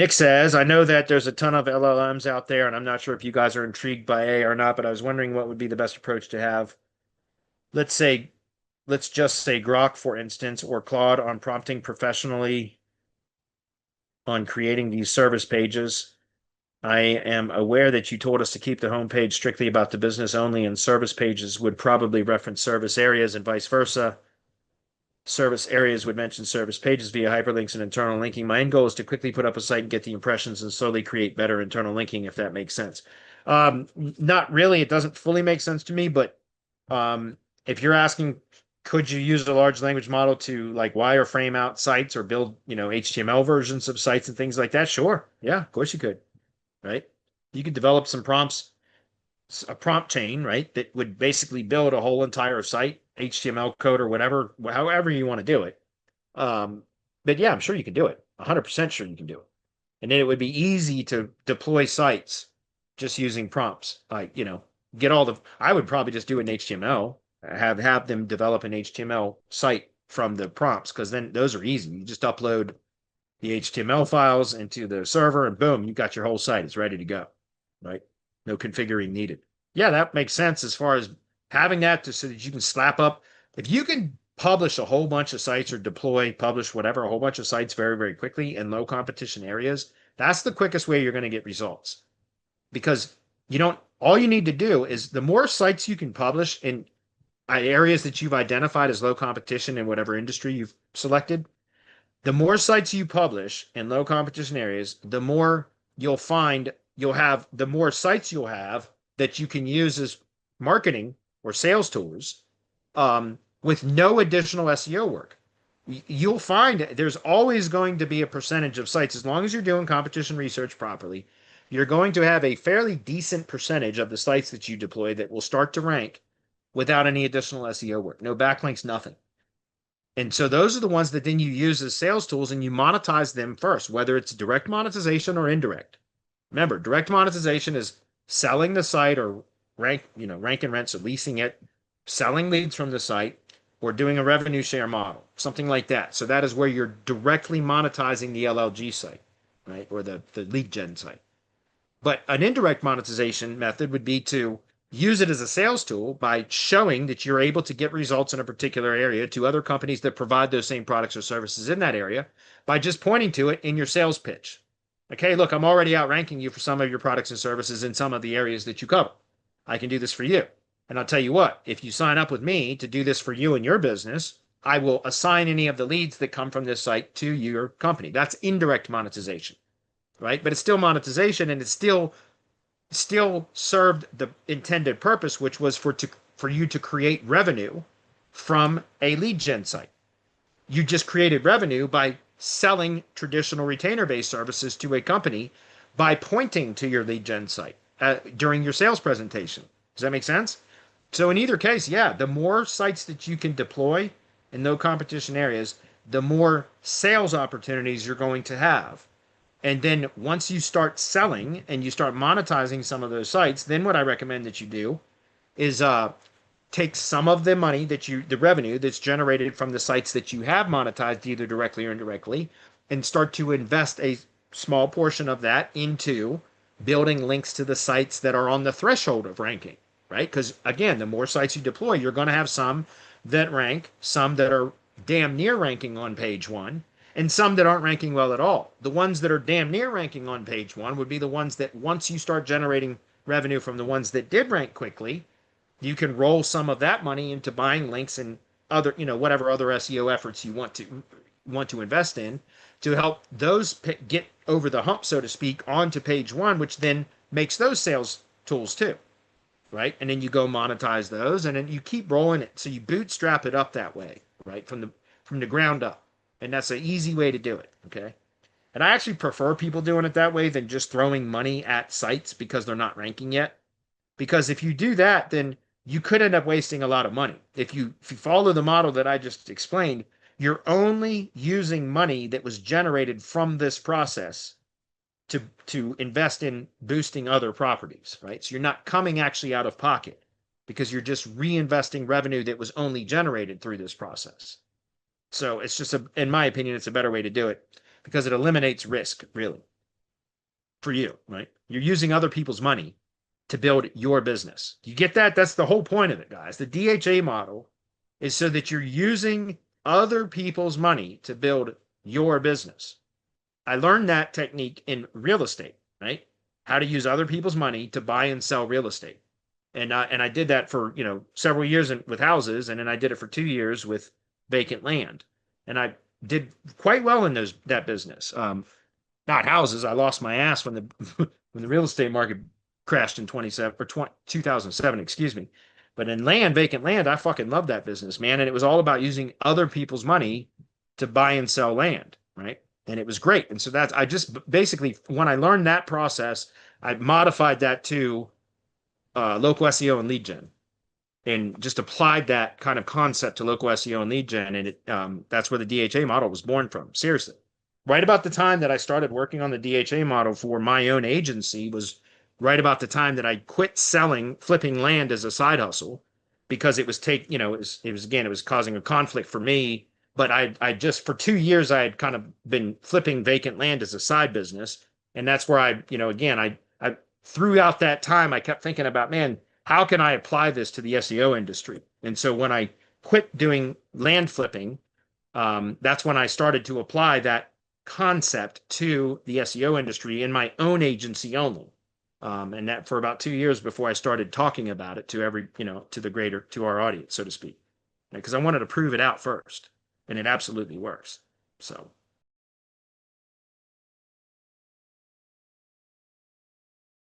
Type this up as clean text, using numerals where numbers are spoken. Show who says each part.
Speaker 1: Nick says, I know that there's a ton of LLMs out there, and I'm not sure if you guys are intrigued by AI or not, but I was wondering what would be the best approach to have. Let's say, let's just say Grok, for instance, or Claude on prompting professionally on creating these service pages. I am aware that you told us to keep the homepage strictly about the business only, and service pages would probably reference service areas and vice versa. Service areas would mention service pages via hyperlinks and internal linking. My end goal is to quickly put up a site and get the impressions and slowly create better internal linking, if that makes sense. Not really. It doesn't fully make sense to me, but if you're asking, could you use a large language model to like wireframe out sites or build, HTML versions of sites and things like that? Sure. Yeah, of course you could, right? You could develop some prompts, a prompt chain, right? That would basically build a whole entire site, HTML code or whatever, however you want to do it. Um, but yeah, I'm sure you can do it. 100% sure you can do it. And then it would be easy to deploy sites just using prompts. Like, get all the, I would probably just do it in HTML, have them develop an HTML site from the prompts, because then those are easy. You just upload the HTML files into the server and boom, you got your whole site. It's ready to go, right? No configuring needed. Yeah, that makes sense as far as having that so that you can slap up. If you can publish a whole bunch of sites or deploy, publish whatever, a whole bunch of sites very, very quickly in low competition areas, that's the quickest way you're going to get results. Because all you need to do is the more sites you can publish in areas that you've identified as low competition in whatever industry you've selected, the more sites you publish in low competition areas, the more the more sites you'll have that you can use as marketing or sales tools with no additional SEO work. You'll find there's always going to be a percentage of sites, as long as you're doing competition research properly, you're going to have a fairly decent percentage of the sites that you deploy that will start to rank without any additional SEO work. No backlinks, nothing. And so those are the ones that then you use as sales tools and you monetize them first, whether it's direct monetization or indirect. Remember, direct monetization is selling the site or rank and rent, so leasing it, selling leads from the site, or doing a revenue share model, something like that. So that is where you're directly monetizing the LLG site, right? Or the lead gen site. But an indirect monetization method would be to use it as a sales tool by showing that you're able to get results in a particular area to other companies that provide those same products or services in that area by just pointing to it in your sales pitch. Like, hey, look, I'm already outranking you for some of your products and services in some of the areas that you cover. I can do this for you. And I'll tell you what, if you sign up with me to do this for you and your business, I will assign any of the leads that come from this site to your company. That's indirect monetization, right? But it's still monetization, and it's still served the intended purpose, which was for you to create revenue from a lead gen site. You just created revenue by selling traditional retainer-based services to a company by pointing to your lead gen site during your sales presentation. Does that make sense? So in either case, yeah, the more sites that you can deploy in no competition areas, the more sales opportunities you're going to have. And then once you start selling and you start monetizing some of those sites, then what I recommend that you do is take some of the money the revenue that's generated from the sites that you have monetized either directly or indirectly, and start to invest a small portion of that into building links to the sites that are on the threshold of ranking, right? Because again, the more sites you deploy, you're going to have some that rank, some that are damn near ranking on page one, and some that aren't ranking well at all. The ones that are damn near ranking on page one would be the ones that once you start generating revenue from the ones that did rank quickly, you can roll some of that money into buying links and other, whatever other SEO efforts you want to invest in to help those get over the hump, so to speak, onto page one, which then makes those sales tools too, right? And then you go monetize those, and then you keep rolling it. So you bootstrap it up that way, right? From the ground up. And that's an easy way to do it. Okay. And I actually prefer people doing it that way than just throwing money at sites because they're not ranking yet. Because if you do that, then you could end up wasting a lot of money. If you follow the model that I just explained, you're only using money that was generated from this process to invest in boosting other properties, right? So you're not coming actually out of pocket because you're just reinvesting revenue that was only generated through this process. So it's just in my opinion, it's a better way to do it because it eliminates risk, really. for you, right? You're using other people's money to build your business. You get that? That's the whole point of it, guys. The DHA model is so that you're using other people's money to build your business. I learned that technique in real estate, right? How to use other people's money to buy and sell real estate. And I did that for, several years with houses, and then I did it for 2 years with vacant land. And I did quite well in that business. Not houses. I lost my ass when the when the real estate market crashed in 2007, excuse me. But in vacant land, I fucking loved that business, man. And it was all about using other people's money to buy and sell land, right? And it was great. And so I just basically, when I learned that process, I modified that to local SEO and lead gen, and just applied that kind of concept to local SEO and lead gen. And that's where the DHA model was born from. Seriously. Right about the time that I started working on the DHA model for my own agency was right about the time that I quit flipping land as a side hustle, because it was it was causing a conflict for me. But I just, for 2 years, I had kind of been flipping vacant land as a side business. And that's where I throughout that time, I kept thinking about, man, how can I apply this to the SEO industry? And so when I quit doing land flipping, that's when I started to apply that concept to the SEO industry in my own agency only. And that for about 2 years before I started talking about it to to our audience, so to speak, because I wanted to prove it out first, and it absolutely works. So